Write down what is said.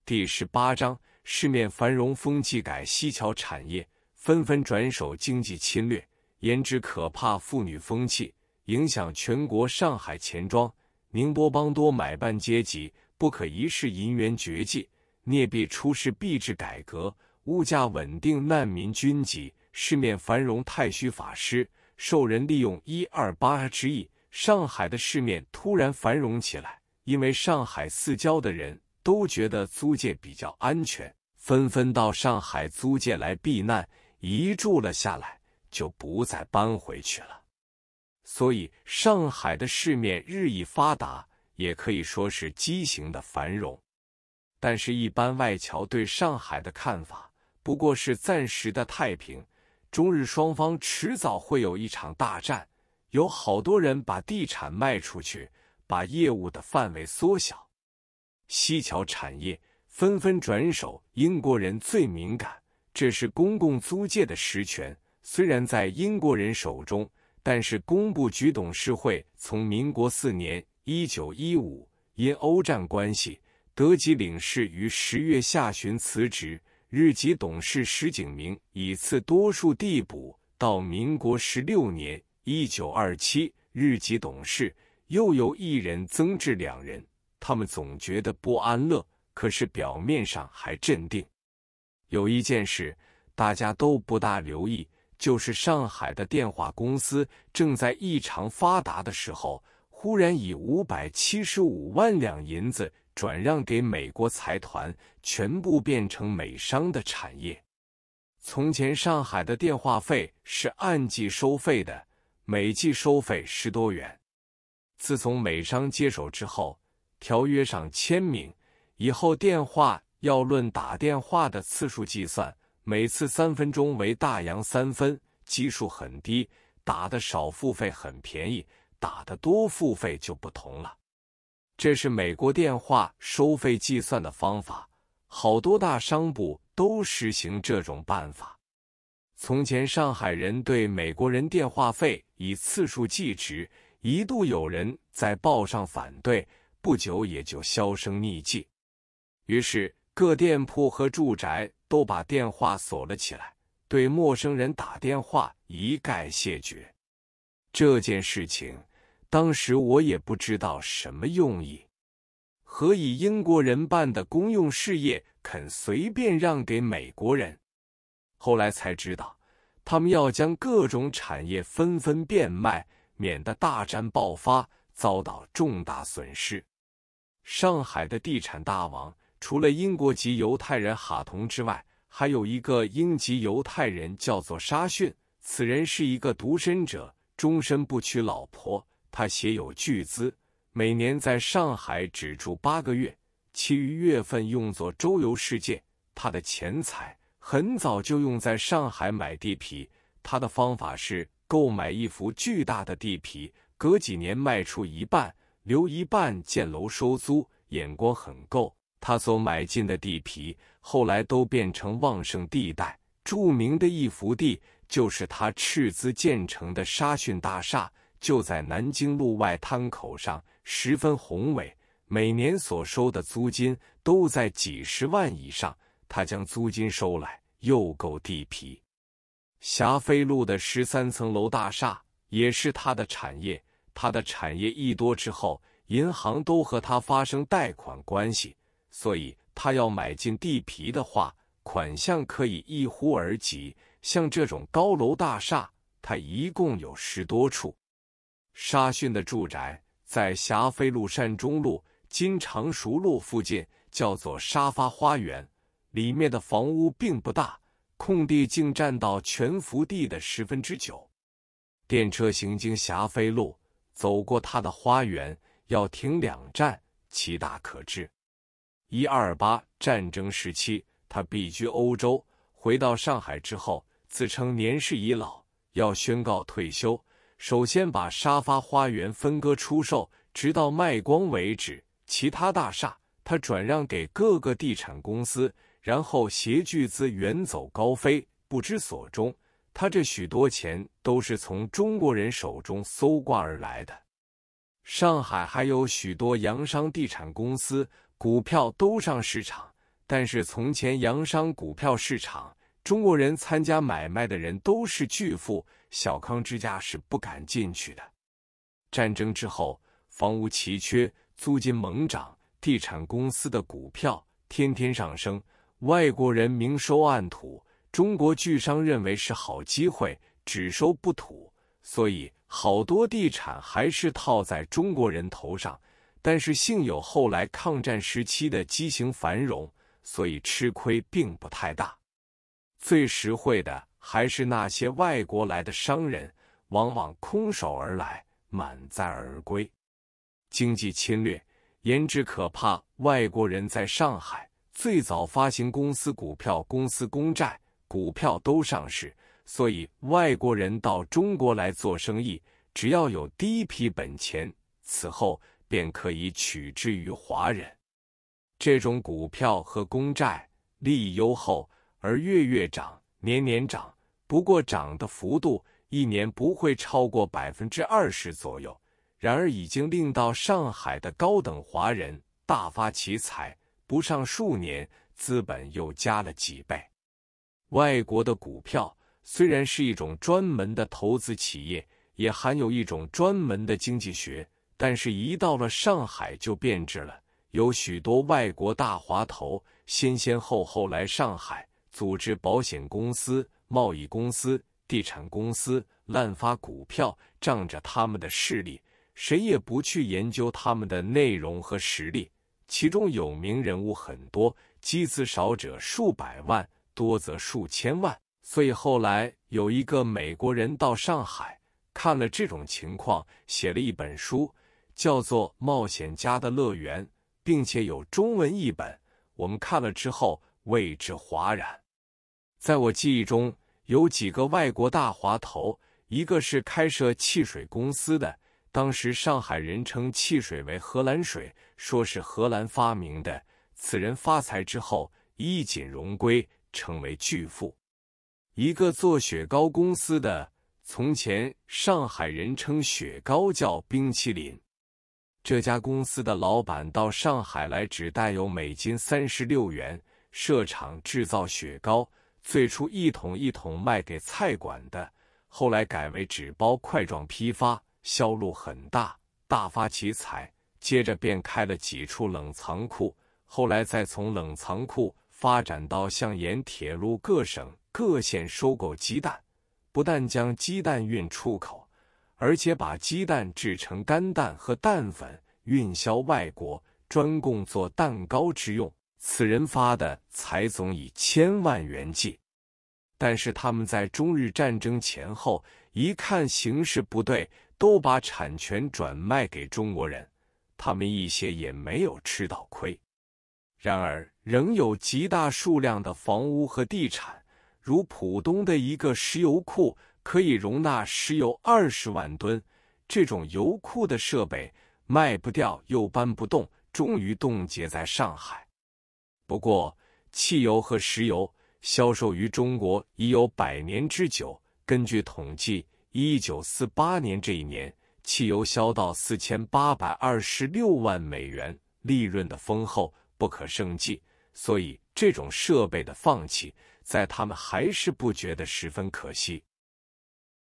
第18章市面繁荣风气改西侨产业纷纷转手经济侵略，研制可怕妇女风气，影响全国。上海钱庄、宁波帮多买办阶级不可一世银元绝迹，聂必出仕币制改革，物价稳定，难民军籍，市面繁荣。太虚法师受人利用128之意，上海的市面突然繁荣起来，因为上海四郊的人都觉得租界比较安全，纷纷到上海租界来避难，一住了下来就不再搬回去了。所以上海的市面日益发达，也可以说是畸形的繁荣。但是一般外侨对上海的看法不过是暂时的太平，中日双方迟早会有一场大战，有好多人把地产卖出去，把业务的范围缩小。西侨产业纷纷转手，英国人最敏感，这是公共租界的实权，虽然在英国人手中，但是工部局董事会从民国4年1915因欧战关系，德籍领事于10月下旬辞职，日籍董事石景明以次多数递补，到民国16年1927，日籍董事又由1人增至2人。他们总觉得不安乐，可是表面上还镇定。有一件事大家都不大留意，就是上海的电话公司正在异常发达的时候，忽然以575万两银子转让给美国财团，全部变成美商的产业。从前上海的电话费是按季收费的，每季收费10多元。自从美商接手之后，条约上签名以后，电话要论打电话的次数计算，每次3分钟为大洋3分，基数很低，打得少付费很便宜，打得多付费就不同了。这是美国电话收费计算的方法，好多大商部都实行这种办法。从前上海人对美国人电话费以次数计值，一度有人在报上反对，不久也就销声匿迹。于是各店铺和住宅都把电话锁了起来，对陌生人打电话一概谢绝。这件事情当时我也不知道什么用意，何以英国人办的公用事业肯随便让给美国人？后来才知道，他们要将各种产业纷纷变卖，免得大战爆发，遭到重大损失。上海的地产大王除了英国籍犹太人哈同之外，还有一个英籍犹太人叫做沙逊，此人是一个独身者，终身不娶老婆。他携有巨资，每年在上海只住8个月，其余月份用作周游世界。他的钱财很早就用在上海买地皮，他的方法是购买一幅巨大的地皮，隔几年卖出一半，留一半建楼收租，眼光很够。他所买进的地皮后来都变成旺盛地带，著名的一幅地就是他斥资建成的沙逊大厦，就在南京路外滩口上，十分宏伟，每年所收的租金都在几十万以上。他将租金收来，又购地皮。霞飞路的13层楼大厦也是他的产业，他的产业一多之后，银行都和他发生贷款关系，所以他要买进地皮的话，款项可以一呼而及。像这种高楼大厦，他一共有10多处。沙逊的住宅在霞飞路善中路、金常熟路附近，叫做沙发花园，里面的房屋并不大，空地竟占到全幅地的9%。电车行经霞飞路，走过他的花园要停2站，其大可知。128战争时期，他避居欧洲，回到上海之后，自称年事已老，要宣告退休，首先把沙发花园分割出售，直到卖光为止。其他大厦他转让给各个地产公司，然后携巨资远走高飞，不知所终。他这许多钱都是从中国人手中搜刮而来的。上海还有许多洋商地产公司，股票都上市场，但是从前洋商股票市场，中国人参加买卖的人都是巨富，小康之家是不敢进去的。战争之后，房屋奇缺，租金猛涨，地产公司的股票天天上升，外国人明收暗吐，中国巨商认为是好机会，只收不吐，所以好多地产还是套在中国人头上。但是幸有后来抗战时期的畸形繁荣，所以吃亏并不太大。最实惠的还是那些外国来的商人，往往空手而来，满载而归。经济侵略严之可怕，外国人在上海最早发行公司股票、公司公债，股票都上市，所以外国人到中国来做生意，只要有第一批本钱，此后便可以取之于华人。这种股票和公债利益优厚，而月月涨，年年涨，不过涨的幅度一年不会超过 20% 左右。然而已经令到上海的高等华人大发其财，不上数年，资本又加了几倍。外国的股票虽然是一种专门的投资企业，也含有一种专门的经济学，但是一到了上海就变质了。有许多外国大华头先后来上海，组织保险公司、贸易公司、地产公司，滥发股票，仗着他们的势力，谁也不去研究他们的内容和实力。其中有名人物很多，积资少者数百万，多则数千万。所以后来有一个美国人到上海，看了这种情况，写了一本书，叫做《冒险家的乐园》，并且有中文译本。我们看了之后为之哗然。在我记忆中，有几个外国大华头，一个是开设汽水公司的，当时上海人称汽水为荷兰水，说是荷兰发明的。此人发财之后衣锦荣归，成为巨富。一个做雪糕公司的，从前上海人称雪糕叫冰淇淋。这家公司的老板到上海来，只带有美金36元，设厂制造雪糕，最初一桶一桶卖给菜馆的，后来改为纸包块状批发，销路很大，大发其财。接着便开了几处冷藏库，后来再从冷藏库发展到向沿铁路各省各县收购鸡蛋，不但将鸡蛋运出口，而且把鸡蛋制成干蛋和蛋粉运销外国，专供做蛋糕之用。此人发的财总以千万元计。但是他们在中日战争前后一看形势不对，都把产权转卖给中国人，他们一些也没有吃到亏。然而仍有极大数量的房屋和地产，如浦东的一个石油库可以容纳石油20万吨，这种油库的设备卖不掉又搬不动，终于冻结在上海。不过汽油和石油销售于中国已有100年之久，根据统计1948年这一年，汽油销到4826万美元，利润的丰厚不可胜计，所以这种设备的放弃，在他们还是不觉得十分可惜。